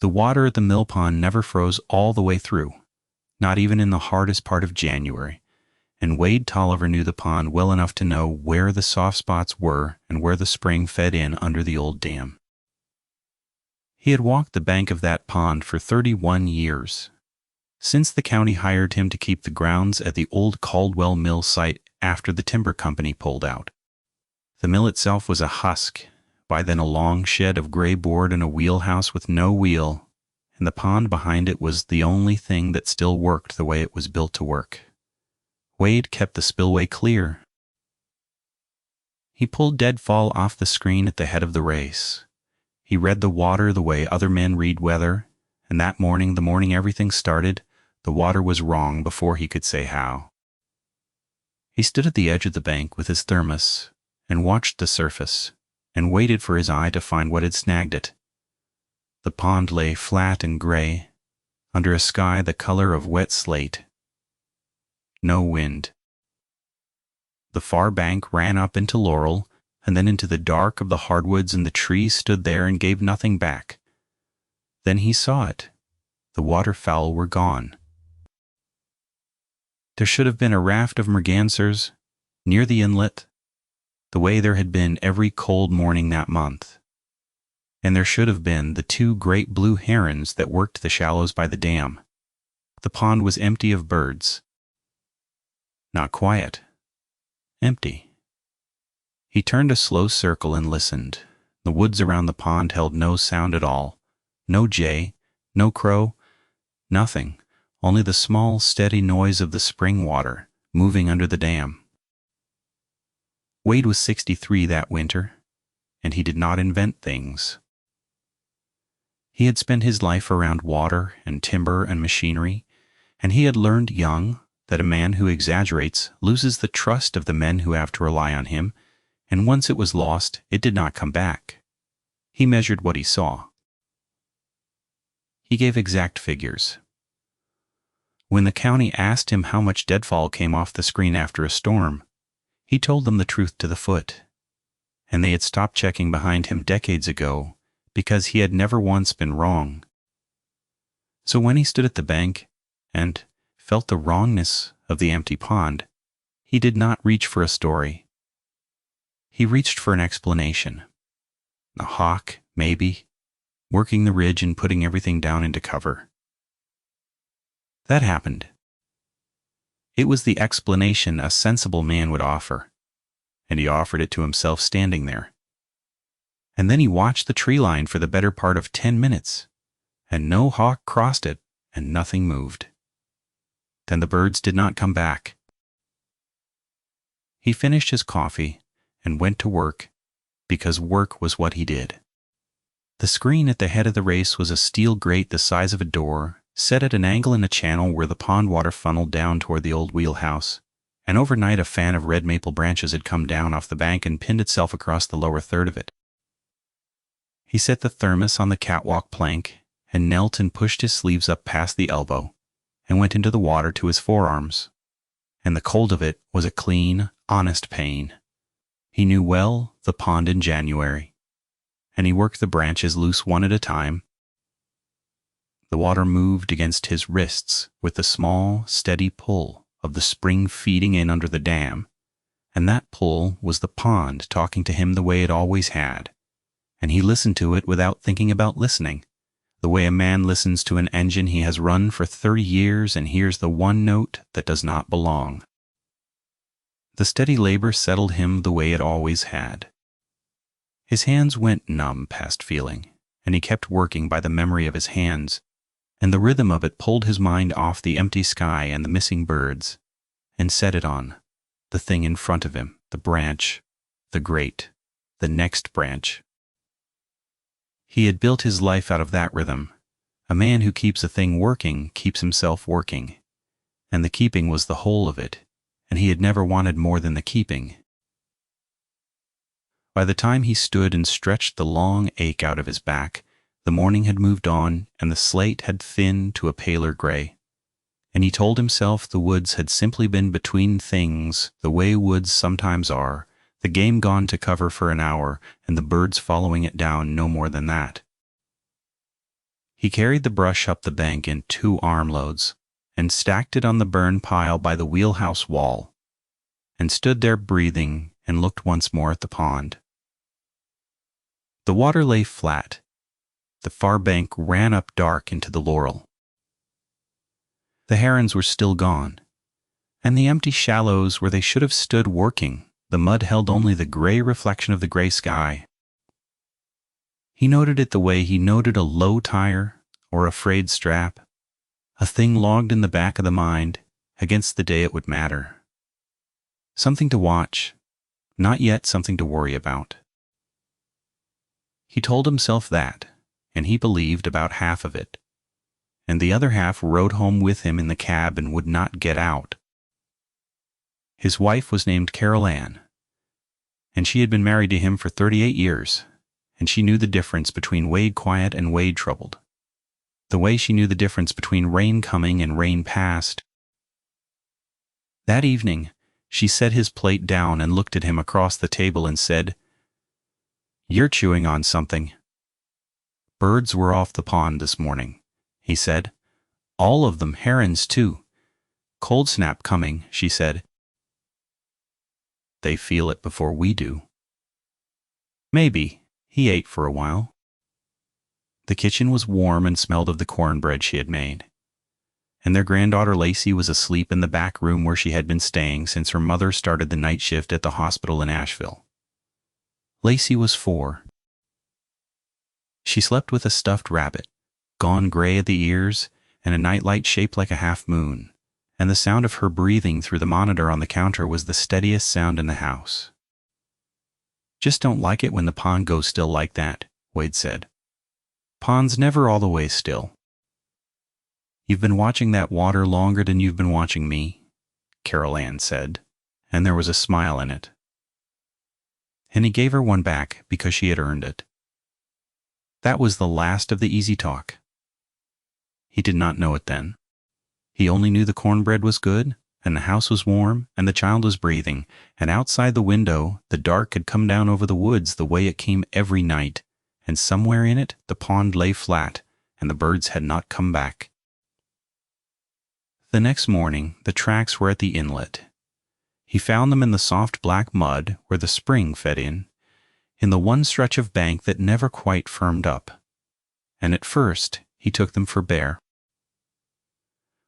The water at the mill pond never froze all the way through, not even in the hardest part of January, and Wade Tolliver knew the pond well enough to know where the soft spots were and where the spring fed in under the old dam. He had walked the bank of that pond for 31 years, since the county hired him to keep the grounds at the old Caldwell Mill site after the timber company pulled out. The mill itself was a husk, by then a long shed of gray board and a wheelhouse with no wheel, and the pond behind it was the only thing that still worked the way it was built to work. Wade kept the spillway clear. He pulled deadfall off the screen at the head of the race. He read the water the way other men read weather, and that morning, the morning everything started, the water was wrong before he could say how. He stood at the edge of the bank with his thermos and watched the surface and waited for his eye to find what had snagged it. The pond lay flat and gray, under a sky the color of wet slate. No wind. The far bank ran up into Laurel, and then into the dark of the hardwoods, and the trees stood there and gave nothing back. Then he saw it. The waterfowl were gone. There should have been a raft of mergansers near the inlet, the way there had been every cold morning that month. And there should have been the 2 great blue herons that worked the shallows by the dam. The pond was empty of birds. Not quiet. Empty. He turned a slow circle and listened. The woods around the pond held no sound at all. No jay, no crow, nothing, only the small, steady noise of the spring water moving under the dam. Wade was 63 that winter, and he did not invent things. He had spent his life around water and timber and machinery, and he had learned young that a man who exaggerates loses the trust of the men who have to rely on him, and once it was lost, it did not come back. He measured what he saw. He gave exact figures. When the county asked him how much deadfall came off the screen after a storm, he told them the truth to the foot, and they had stopped checking behind him decades ago because he had never once been wrong. So when he stood at the bank and felt the wrongness of the empty pond, he did not reach for a story. He reached for an explanation. A hawk, maybe, working the ridge and putting everything down into cover. That happened. It was the explanation a sensible man would offer, and he offered it to himself standing there. And then he watched the tree line for the better part of 10 minutes, and no hawk crossed it, and nothing moved. Then the birds did not come back. He finished his coffee and went to work, because work was what he did. The screen at the head of the race was a steel grate the size of a door, set at an angle in a channel where the pond water funneled down toward the old wheelhouse, and overnight a fan of red maple branches had come down off the bank and pinned itself across the lower third of it. He set the thermos on the catwalk plank and knelt and pushed his sleeves up past the elbow and went into the water to his forearms, and the cold of it was a clean, honest pain. He knew well the pond in January, and he worked the branches loose one at a time. The water moved against his wrists with the small, steady pull of the spring feeding in under the dam, and that pull was the pond talking to him the way it always had, and he listened to it without thinking about listening, the way a man listens to an engine he has run for 30 years and hears the one note that does not belong. The steady labor settled him the way it always had. His hands went numb past feeling, and he kept working by the memory of his hands, and the rhythm of it pulled his mind off the empty sky and the missing birds, and set it on the thing in front of him, the branch, the grate, the next branch. He had built his life out of that rhythm. A man who keeps a thing working keeps himself working, and the keeping was the whole of it, and he had never wanted more than the keeping. By the time he stood and stretched the long ache out of his back, the morning had moved on and the slate had thinned to a paler gray, and he told himself the woods had simply been between things the way woods sometimes are, the game gone to cover for an hour and the birds following it down no more than that. He carried the brush up the bank in 2 armloads and stacked it on the burn pile by the wheelhouse wall, and stood there breathing and looked once more at the pond. The water lay flat. The far bank ran up dark into the laurel. The herons were still gone, and the empty shallows where they should have stood working, the mud held only the gray reflection of the gray sky. He noted it the way he noted a low tire or a frayed strap, a thing logged in the back of the mind against the day it would matter. Something to watch, not yet something to worry about. He told himself that, and he believed about half of it, and the other half rode home with him in the cab and would not get out. His wife was named Carol Ann, and she had been married to him for 38 years, and she knew the difference between Wade quiet and Wade troubled, the way she knew the difference between rain coming and rain past. That evening, she set his plate down and looked at him across the table and said, "You're chewing on something." "Birds were off the pond this morning," he said. "All of them, herons too. Cold snap coming," she said. "They feel it before we do." Maybe. He ate for a while. The kitchen was warm and smelled of the cornbread she had made, and their granddaughter Lacey was asleep in the back room where she had been staying since her mother started the night shift at the hospital in Asheville. Lacey was 4. She slept with a stuffed rabbit, gone gray at the ears, and a nightlight shaped like a half moon, and the sound of her breathing through the monitor on the counter was the steadiest sound in the house. "Just don't like it when the pond goes still like that," Wade said. "Pond's never all the way still." "You've been watching that water longer than you've been watching me," Carol Ann said, and there was a smile in it. And he gave her one back because she had earned it. That was the last of the easy talk. He did not know it then. He only knew the cornbread was good, and the house was warm, and the child was breathing, and outside the window the dark had come down over the woods the way it came every night, and somewhere in it the pond lay flat, and the birds had not come back. The next morning the tracks were at the inlet. He found them in the soft black mud where the spring fed in the one stretch of bank that never quite firmed up, and at first he took them for bear.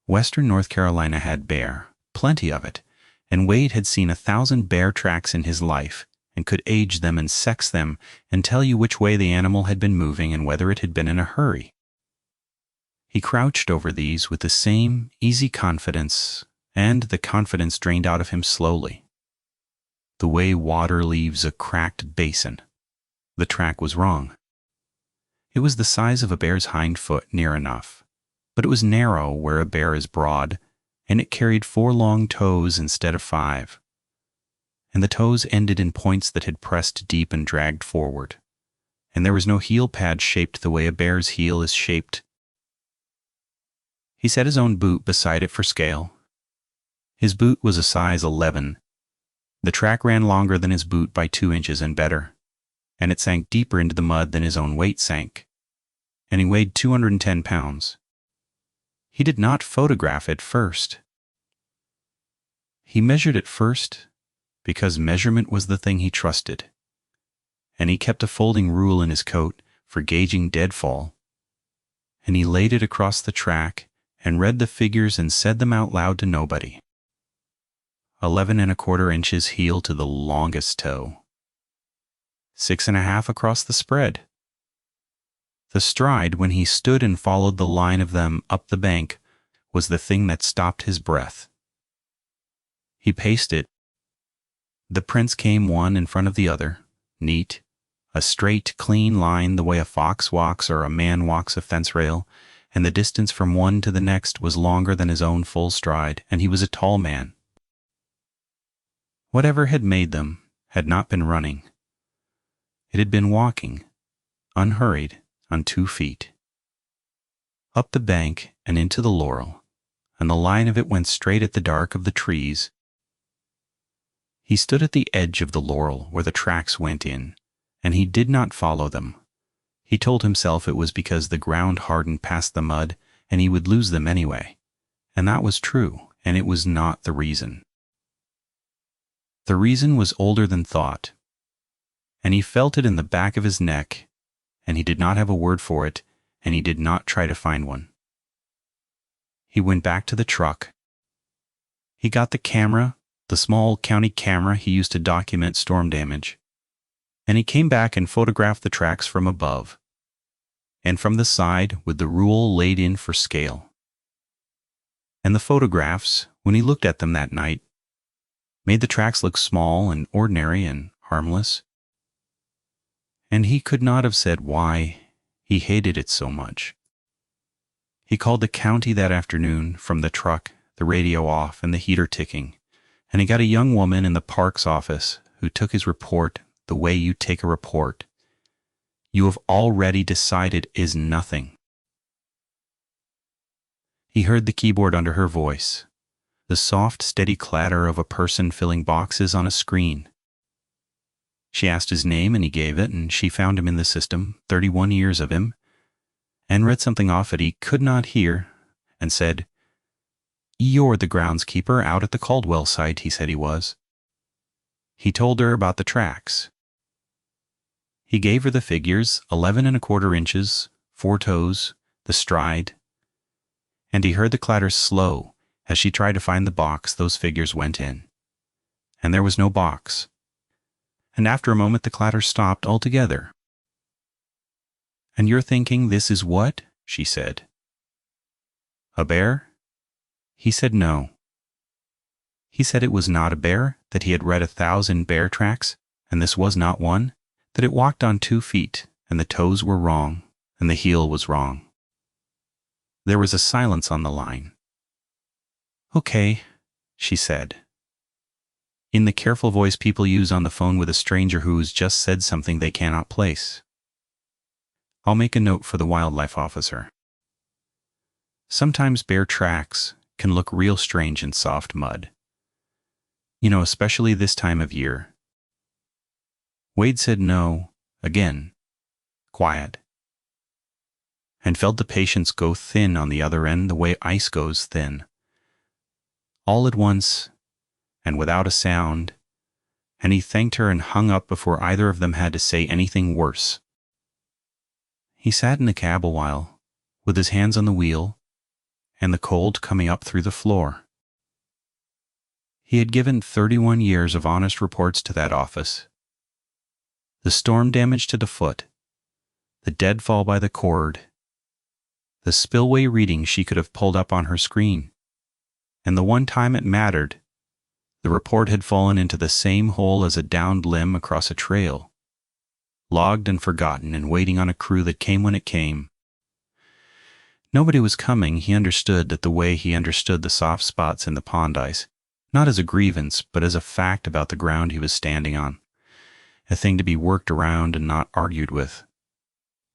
Western North Carolina had bear, plenty of it, and Wade had seen 1,000 bear tracks in his life and could age them and sex them and tell you which way the animal had been moving and whether it had been in a hurry. He crouched over these with the same easy confidence, and the confidence drained out of him slowly, the way water leaves a cracked basin. The track was wrong. It was the size of a bear's hind foot near enough, but it was narrow where a bear is broad, and it carried 4 long toes instead of 5. And the toes ended in points that had pressed deep and dragged forward, and there was no heel pad shaped the way a bear's heel is shaped. He set his own boot beside it for scale. His boot was a size 11. The track ran longer than his boot by 2 inches and better, and it sank deeper into the mud than his own weight sank, and he weighed 210 pounds. He did not photograph it first. He measured it first because measurement was the thing he trusted, and he kept a folding rule in his coat for gauging deadfall, and he laid it across the track and read the figures and said them out loud to nobody. 11¼ inches heel to the longest toe. 6½ across the spread. The stride when he stood and followed the line of them up the bank was the thing that stopped his breath. He paced it. The prints came one in front of the other, neat, a straight, clean line the way a fox walks or a man walks a fence rail, and the distance from one to the next was longer than his own full stride, and he was a tall man. Whatever had made them had not been running. It had been walking, unhurried, on 2 feet. Up the bank and into the laurel, and the line of it went straight at the dark of the trees. He stood at the edge of the laurel where the tracks went in, and he did not follow them. He told himself it was because the ground hardened past the mud and he would lose them anyway. And that was true, and it was not the reason. The reason was older than thought, and he felt it in the back of his neck, and he did not have a word for it, and he did not try to find one. He went back to the truck. He got the camera, the small county camera he used to document storm damage, and he came back and photographed the tracks from above, and from the side with the rule laid in for scale. And the photographs, when he looked at them that night, made the tracks look small and ordinary and harmless. And he could not have said why he hated it so much. He called the county that afternoon from the truck, the radio off and the heater ticking, and he got a young woman in the park's office who took his report the way you take a report. You have already decided is nothing. He heard the keyboard under her voice, the soft, steady clatter of a person filling boxes on a screen. She asked his name and he gave it, and she found him in the system, 31 years of him, and read something off that he could not hear, and said, "You're the groundskeeper out at the Caldwell site," he said he was. He told her about the tracks. He gave her the figures, 11 1/4 inches, 4 toes, the stride, and he heard the clatter slow as she tried to find the box those figures went in. And there was no box. And after a moment the clatter stopped altogether. "And you're thinking this is what?" she said. "A bear?" He said no. He said it was not a bear, that he had read 1,000 bear tracks, and this was not one, that it walked on 2 feet, and the toes were wrong, and the heel was wrong. There was a silence on the line. "Okay," she said, in the careful voice people use on the phone with a stranger who's just said something they cannot place. "I'll make a note for the wildlife officer. Sometimes bear tracks can look real strange in soft mud. Especially this time of year." Wade said no, again, quiet, and felt the patience go thin on the other end the way ice goes thin. All at once, and without a sound, and he thanked her and hung up before either of them had to say anything worse. He sat in the cab a while, with his hands on the wheel, and the cold coming up through the floor. He had given 31 years of honest reports to that office. The storm damage to the foot, the deadfall by the cord, the spillway reading she could have pulled up on her screen, and the one time it mattered, the report had fallen into the same hole as a downed limb across a trail, logged and forgotten and waiting on a crew that came when it came. Nobody was coming. He understood that the way he understood the soft spots in the pond ice, not as a grievance, but as a fact about the ground he was standing on, a thing to be worked around and not argued with.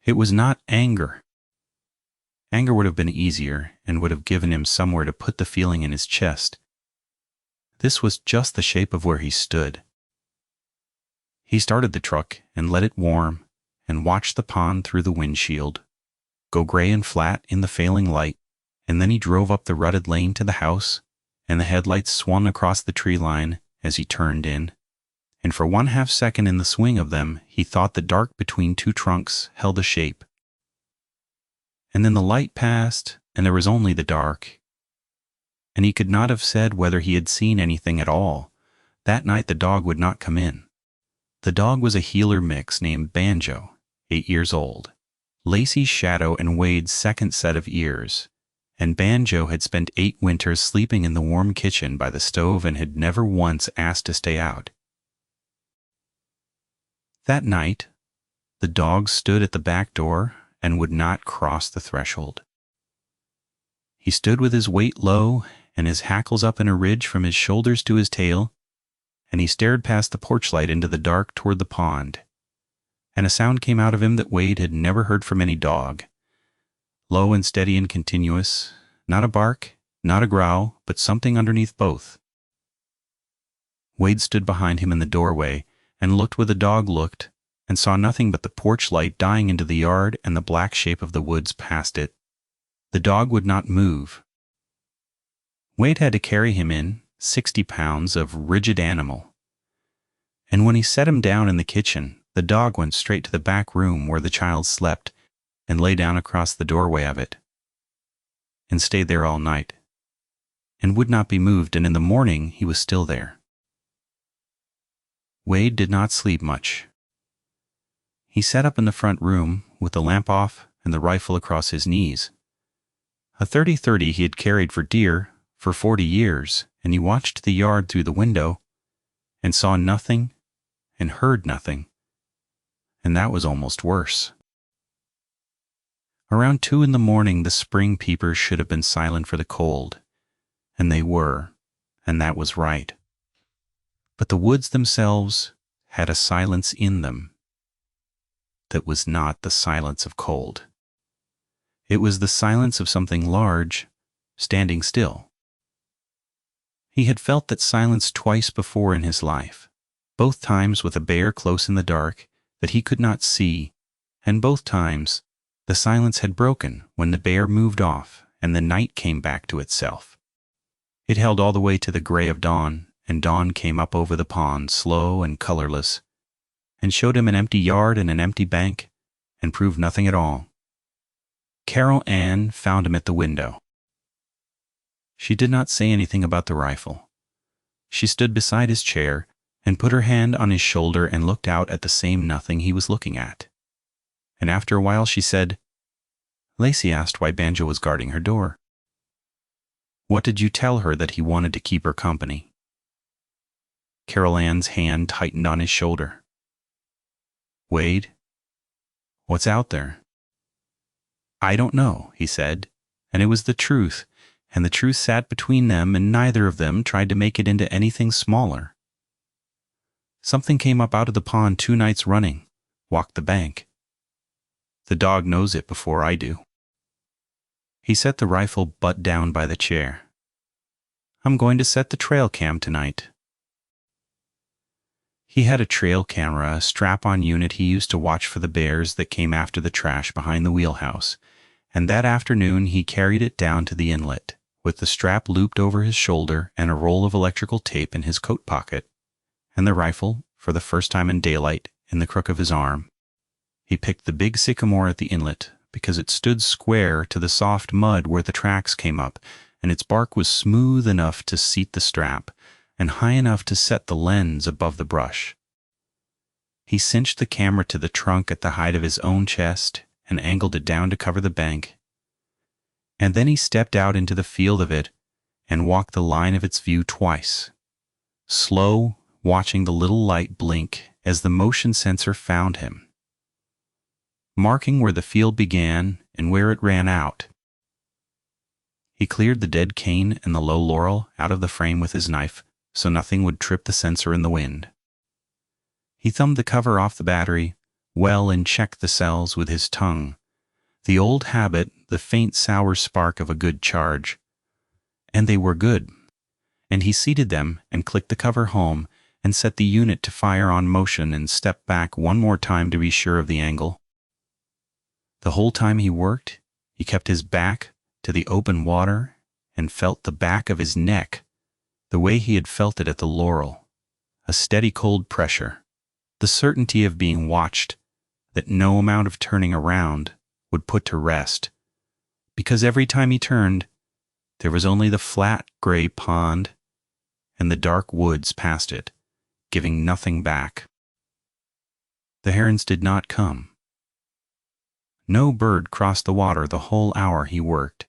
It was not anger. Anger would have been easier and would have given him somewhere to put the feeling in his chest. This was just the shape of where he stood. He started the truck and let it warm and watched the pond through the windshield go gray and flat in the failing light, and then he drove up the rutted lane to the house, and the headlights swung across the tree line as he turned in, and for 1/2 second in the swing of them he thought the dark between 2 trunks held a shape. And then the light passed, and there was only the dark. And he could not have said whether he had seen anything at all. That night the dog would not come in. The dog was a heeler mix named Banjo, 8 years old, Lacey's shadow and Wade's second set of ears, and Banjo had spent 8 winters sleeping in the warm kitchen by the stove and had never once asked to stay out. That night, the dog stood at the back door and would not cross the threshold. He stood with his weight low and his hackles up in a ridge from his shoulders to his tail, and he stared past the porch light into the dark toward the pond. And a sound came out of him that Wade had never heard from any dog, low and steady and continuous, not a bark, not a growl, but something underneath both. Wade stood behind him in the doorway and looked where the dog looked, and saw nothing but the porch light dying into the yard and the black shape of the woods past it. The dog would not move. Wade had to carry him in, 60 pounds of rigid animal. And when he set him down in the kitchen, the dog went straight to the back room where the child slept and lay down across the doorway of it, and stayed there all night, and would not be moved, and in the morning he was still there. Wade did not sleep much. He sat up in the front room with the lamp off and the rifle across his knees. A .30-30 he had carried for deer for 40 years, and he watched the yard through the window and saw nothing and heard nothing, and that was almost worse. Around 2 in the morning the spring peepers should have been silent for the cold, and they were, and that was right. But the woods themselves had a silence in them that was not the silence of cold. It was the silence of something large, standing still. He had felt that silence twice before in his life, both times with a bear close in the dark that he could not see, and both times the silence had broken when the bear moved off and the night came back to itself. It held all the way to the gray of dawn, and dawn came up over the pond, slow and colorless, and showed him an empty yard and an empty bank, and proved nothing at all. Carol Ann found him at the window. She did not say anything about the rifle. She stood beside his chair and put her hand on his shoulder and looked out at the same nothing he was looking at. And after a while she said, "Lacey asked why Banjo was guarding her door. What did you tell her that he wanted to keep her company?" Carol Ann's hand tightened on his shoulder. "Wade, what's out there?" "I don't know," he said, and it was the truth, and the truth sat between them, and neither of them tried to make it into anything smaller. "Something came up out of the pond 2 nights running, walked the bank. The dog knows it before I do." He set the rifle butt down by the chair. "I'm going to set the trail cam tonight." He had a trail camera, a strap-on unit he used to watch for the bears that came after the trash behind the wheelhouse, and that afternoon he carried it down to the inlet, with the strap looped over his shoulder and a roll of electrical tape in his coat pocket, and the rifle, for the first time in daylight, in the crook of his arm. He picked the big sycamore at the inlet because it stood square to the soft mud where the tracks came up, and its bark was smooth enough to seat the strap, and high enough to set the lens above the brush. He cinched the camera to the trunk at the height of his own chest and angled it down to cover the bank. And then he stepped out into the field of it and walked the line of its view twice, slow, watching the little light blink as the motion sensor found him, marking where the field began and where it ran out. He cleared the dead cane and the low laurel out of the frame with his knife so nothing would trip the sensor in the wind. He thumbed the cover off the battery well and checked the cells with his tongue, the old habit, the faint sour spark of a good charge. And they were good. And he seated them and clicked the cover home and set the unit to fire on motion and stepped back one more time to be sure of the angle. The whole time he worked, he kept his back to the open water and felt the back of his neck the way he had felt it at the laurel, a steady cold pressure, the certainty of being watched that no amount of turning around would put to rest, because every time he turned, there was only the flat gray pond and the dark woods past it, giving nothing back. The herons did not come. No bird crossed the water the whole hour he worked.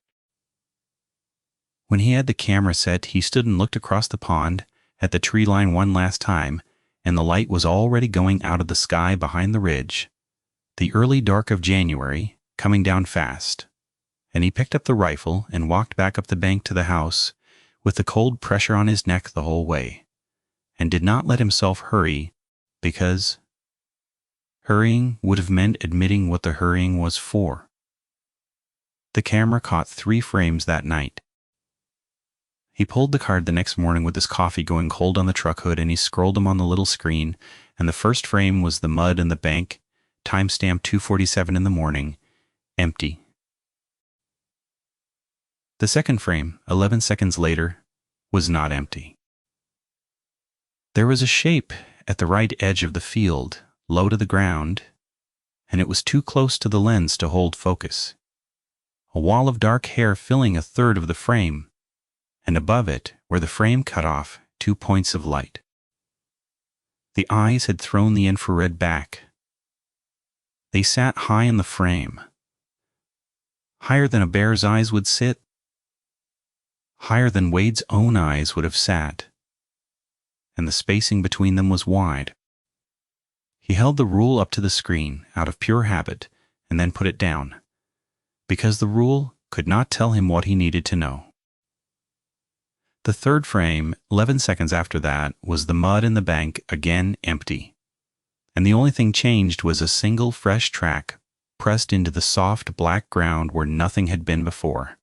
When he had the camera set, he stood and looked across the pond at the tree line one last time, and the light was already going out of the sky behind the ridge, the early dark of January coming down fast, and he picked up the rifle and walked back up the bank to the house with the cold pressure on his neck the whole way, and did not let himself hurry, because hurrying would have meant admitting what the hurrying was for. The camera caught 3 frames that night. He pulled the card the next morning with his coffee going cold on the truck hood, and he scrolled them on the little screen, and the first frame was the mud in the bank, timestamp 2:47 in the morning, empty. The second frame, 11 seconds later, was not empty. There was a shape at the right edge of the field, low to the ground, and it was too close to the lens to hold focus. A wall of dark hair filling a third of the frame, and above it, where the frame cut off, 2 points of light. The eyes had thrown the infrared back. They sat high in the frame, higher than a bear's eyes would sit, higher than Wade's own eyes would have sat, and the spacing between them was wide. He held the rule up to the screen out of pure habit and then put it down, because the rule could not tell him what he needed to know. The third frame, 11 seconds after that, was the mud in the bank again empty, and the only thing changed was a single fresh track pressed into the soft black ground where nothing had been before.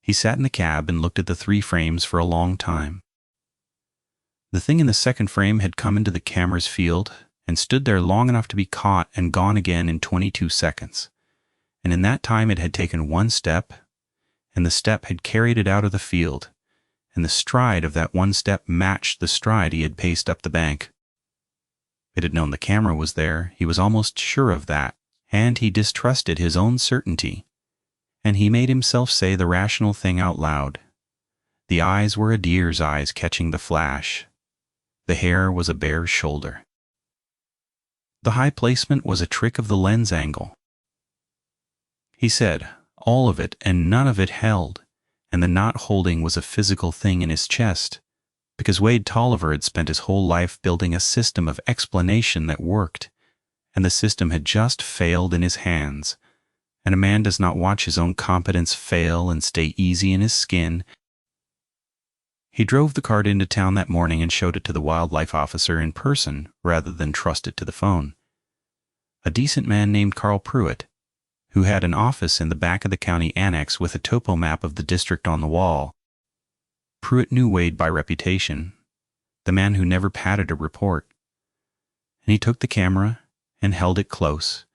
He sat in the cab and looked at the 3 frames for a long time. The thing in the second frame had come into the camera's field and stood there long enough to be caught and gone again in 22 seconds, and in that time it had taken 1 step, and the step had carried it out of the field, and the stride of that 1 step matched the stride he had paced up the bank. It had known the camera was there, he was almost sure of that, and he distrusted his own certainty, and he made himself say the rational thing out loud. The eyes were a deer's eyes catching the flash. The hair was a bear's shoulder. The high placement was a trick of the lens angle. He said, all of it and none of it held, and the not holding was a physical thing in his chest, because Wade Tolliver had spent his whole life building a system of explanation that worked, and the system had just failed in his hands, and a man does not watch his own competence fail and stay easy in his skin. He drove the card into town that morning and showed it to the wildlife officer in person rather than trust it to the phone. A decent man named Carl Pruitt, who had an office in the back of the county annex with a topo map of the district on the wall. Pruitt knew Wade by reputation, the man who never padded a report. And he took the camera and held it close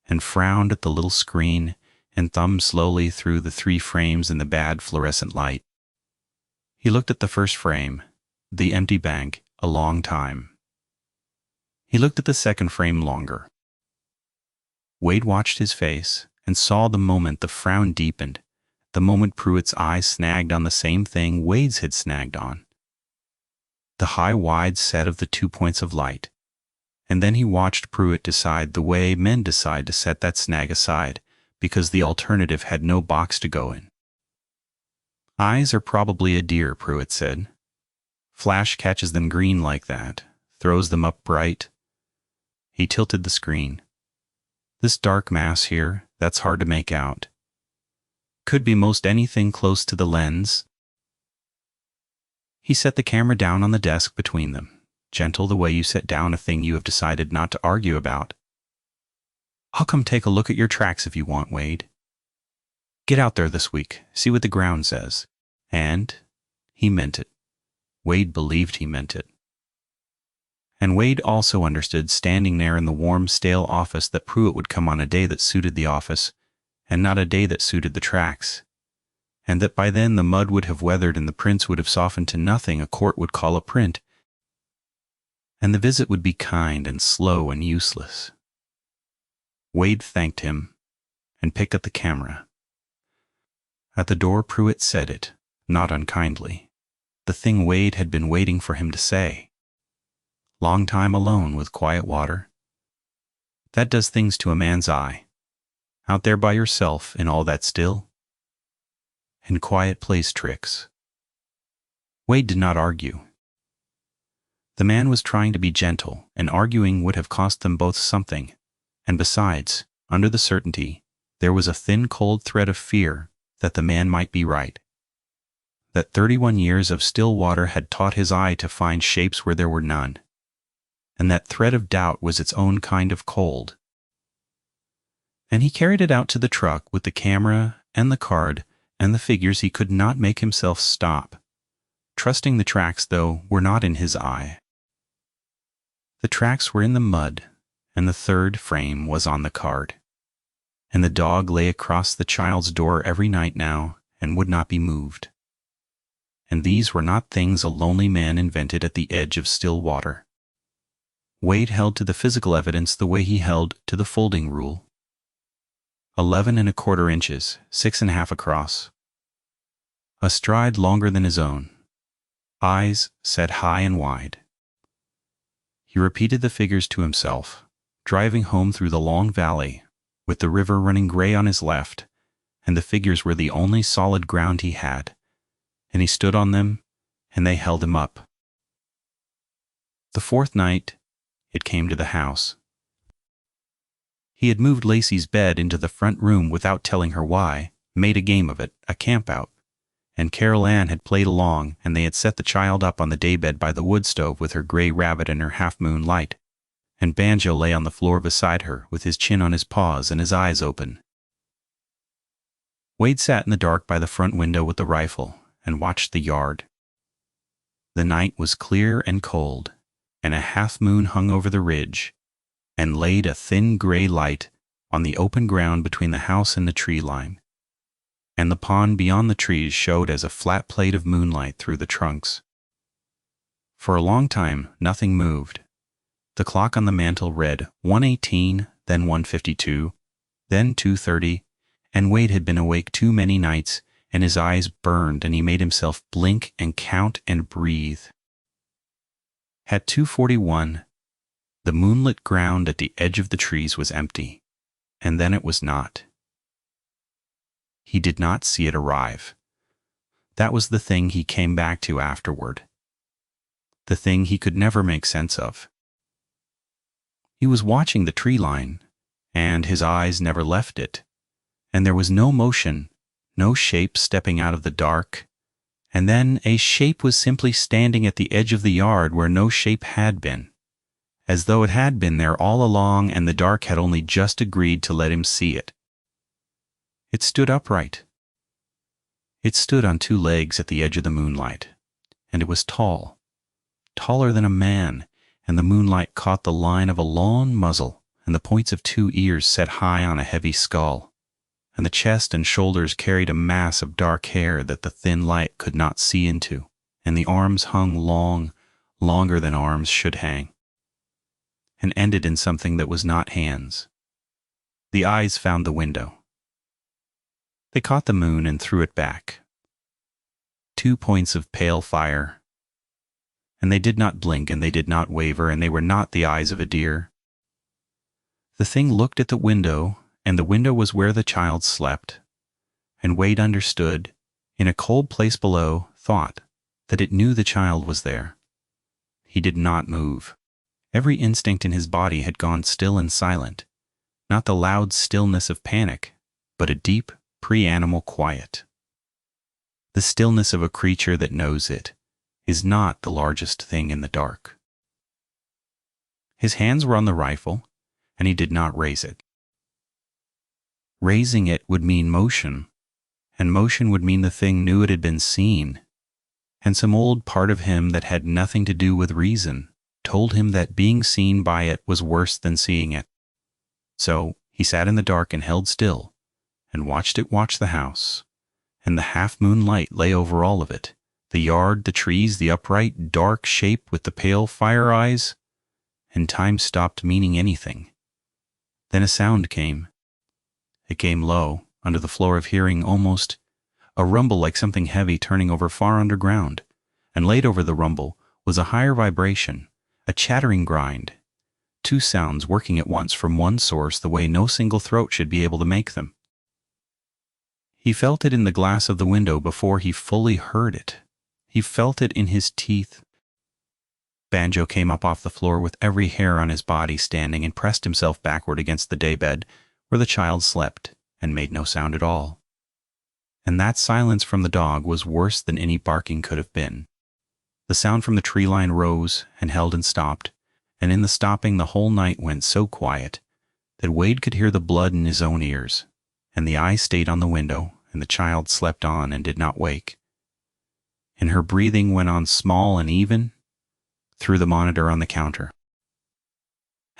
and frowned at the little screen and thumbed slowly through the 3 frames in the bad fluorescent light. He looked at the first frame, the empty bank, a long time. He looked at the second frame longer. Wade watched his face and saw the moment the frown deepened, the moment Pruitt's eyes snagged on the same thing Wade's had snagged on. The high wide set of the 2 points of light. And then he watched Pruitt decide the way men decide to set that snag aside, because the alternative had no box to go in. Eyes are probably a deer, Pruitt said. Flash catches them green like that, throws them up bright. He tilted the screen. This dark mass here, that's hard to make out. Could be most anything close to the lens. He set the camera down on the desk between them, gentle the way you set down a thing you have decided not to argue about. I'll come take a look at your tracks if you want, Wade. Get out there this week, see what the ground says. And he meant it. Wade believed he meant it. And Wade also understood, standing there in the warm, stale office, that Pruitt would come on a day that suited the office, and not a day that suited the tracks, and that by then the mud would have weathered and the prints would have softened to nothing a court would call a print, and the visit would be kind and slow and useless. Wade thanked him and picked up the camera. At the door, Pruitt said it, not unkindly, the thing Wade had been waiting for him to say. Long time alone with quiet water. That does things to a man's eye. Out there by yourself in all that still. And quiet plays tricks. Wade did not argue. The man was trying to be gentle, and arguing would have cost them both something. And besides, under the certainty, there was a thin cold thread of fear that the man might be right. That 31 years of still water had taught his eye to find shapes where there were none. And that thread of doubt was its own kind of cold. And he carried it out to the truck with the camera and the card and the figures. He could not make himself stop. Trusting the tracks, though, were not in his eye. The tracks were in the mud, and the third frame was on the card. And the dog lay across the child's door every night now and would not be moved. And these were not things a lonely man invented at the edge of still water. Wade held to the physical evidence the way he held to the folding rule. 11¼ inches, 6½ across. A stride longer than his own. Eyes set high and wide. He repeated the figures to himself, driving home through the long valley, with the river running gray on his left, and the figures were the only solid ground he had, and he stood on them, and they held him up. The fourth night, it came to the house. He had moved Lacey's bed into the front room without telling her why, made a game of it, a camp-out, and Carol Ann had played along, and they had set the child up on the daybed by the wood stove with her gray rabbit and her half-moon light, and Banjo lay on the floor beside her with his chin on his paws and his eyes open. Wade sat in the dark by the front window with the rifle and watched the yard. The night was clear and cold, and a half-moon hung over the ridge and laid a thin gray light on the open ground between the house and the tree line, and the pond beyond the trees showed as a flat plate of moonlight through the trunks. For a long time, nothing moved. The clock on the mantel read 1:18, then 1:52, then 2:30, and Wade had been awake too many nights, and his eyes burned, and he made himself blink and count and breathe. At 2:41, the moonlit ground at the edge of the trees was empty, and then it was not. He did not see it arrive. That was the thing he came back to afterward. The thing he could never make sense of. He was watching the tree line, and his eyes never left it, and there was no motion, no shape stepping out of the dark, and then a shape was simply standing at the edge of the yard where no shape had been, as though it had been there all along and the dark had only just agreed to let him see it. It stood upright. It stood on two legs at the edge of the moonlight, and it was tall, taller than a man, and the moonlight caught the line of a long muzzle and the points of two ears set high on a heavy skull, and the chest and shoulders carried a mass of dark hair that the thin light could not see into, and the arms hung long, longer than arms should hang, and ended in something that was not hands. The eyes found the window. They caught the moon and threw it back. 2 points of pale fire, and they did not blink and they did not waver, and they were not the eyes of a deer. The thing looked at the window, and the window was where the child slept, and Wade understood, in a cold place below, thought that it knew the child was there. He did not move. Every instinct in his body had gone still and silent, not the loud stillness of panic, but a deep, pre-animal quiet. The stillness of a creature that knows it is not the largest thing in the dark. His hands were on the rifle, and he did not raise it. Raising it would mean motion, and motion would mean the thing knew it had been seen, and some old part of him that had nothing to do with reason told him that being seen by it was worse than seeing it. So he sat in the dark and held still, and watched it watch the house, and the half-moon light lay over all of it, the yard, the trees, the upright, dark shape with the pale fire eyes, and time stopped meaning anything. Then a sound came. It came low, under the floor of hearing, almost a rumble like something heavy turning over far underground, and laid over the rumble was a higher vibration, a chattering grind, 2 sounds working at once from one source the way no single throat should be able to make them. He felt it in the glass of the window before he fully heard it. He felt it in his teeth. Banjo came up off the floor with every hair on his body standing and pressed himself backward against the daybed where the child slept and made no sound at all. And that silence from the dog was worse than any barking could have been. The sound from the tree line rose and held and stopped, and in the stopping the whole night went so quiet that Wade could hear the blood in his own ears, and the eye stayed on the window, and the child slept on and did not wake. And her breathing went on small and even through the monitor on the counter.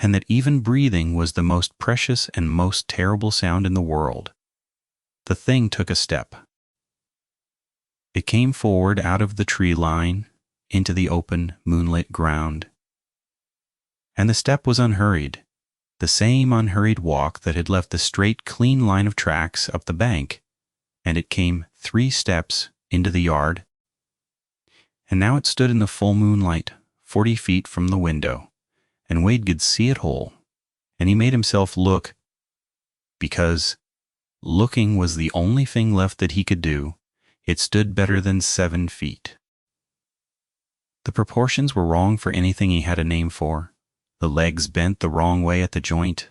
and that even breathing was the most precious and most terrible sound in the world. The thing took a step. It came forward out of the tree line into the open, moonlit ground. And the step was unhurried, the same unhurried walk that had left the straight, clean line of tracks up the bank, and it came 3 steps into the yard. And now it stood in the full moonlight, 40 feet from the window, and Wade could see it whole, and he made himself look, because looking was the only thing left that he could do. It stood better than 7 feet. The proportions were wrong for anything he had a name for. The legs bent the wrong way at the joint,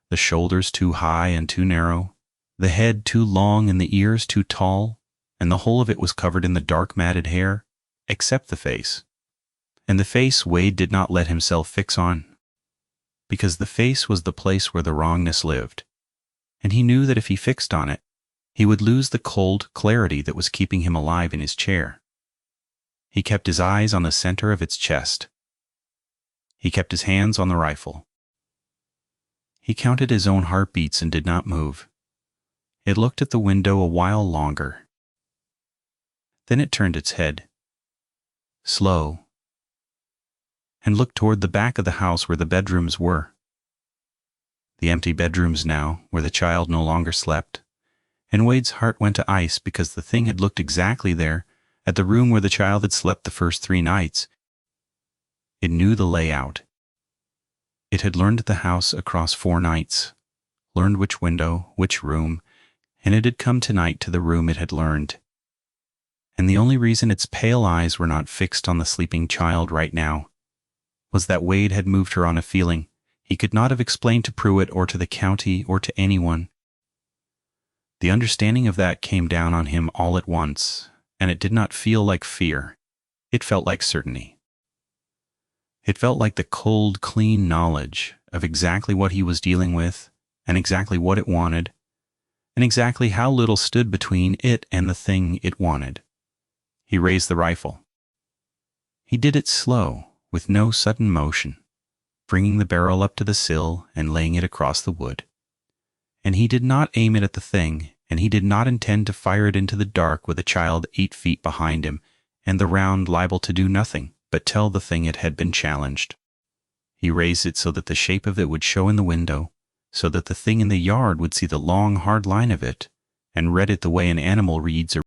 the shoulders too high and too narrow, the head too long and the ears too tall, and the whole of it was covered in the dark matted hair, except the face. And the face Wade did not let himself fix on, because the face was the place where the wrongness lived, and he knew that if he fixed on it, he would lose the cold clarity that was keeping him alive in his chair. He kept his eyes on the center of its chest. He kept his hands on the rifle. He counted his own heartbeats and did not move. It looked at the window a while longer. Then it turned its head, slow, and looked toward the back of the house where the bedrooms were. The empty bedrooms now, where the child no longer slept, and Wade's heart went to ice because the thing had looked exactly there at the room where the child had slept the first 3 nights. It knew the layout. It had learned the house across 4 nights, learned which window, which room, and it had come tonight to the room it had learned. And the only reason its pale eyes were not fixed on the sleeping child right now was that Wade had moved her on a feeling he could not have explained to Pruitt or to the county or to anyone. The understanding of that came down on him all at once, and it did not feel like fear. It felt like certainty. It felt like the cold, clean knowledge of exactly what he was dealing with, and exactly what it wanted, and exactly how little stood between it and the thing it wanted. He raised the rifle. He did it slow, with no sudden motion, bringing the barrel up to the sill and laying it across the wood. And he did not aim it at the thing, and he did not intend to fire it into the dark with a child 8 feet behind him, and the round liable to do nothing but tell the thing it had been challenged. He raised it so that the shape of it would show in the window, so that the thing in the yard would see the long, hard line of it, and read it the way an animal reads a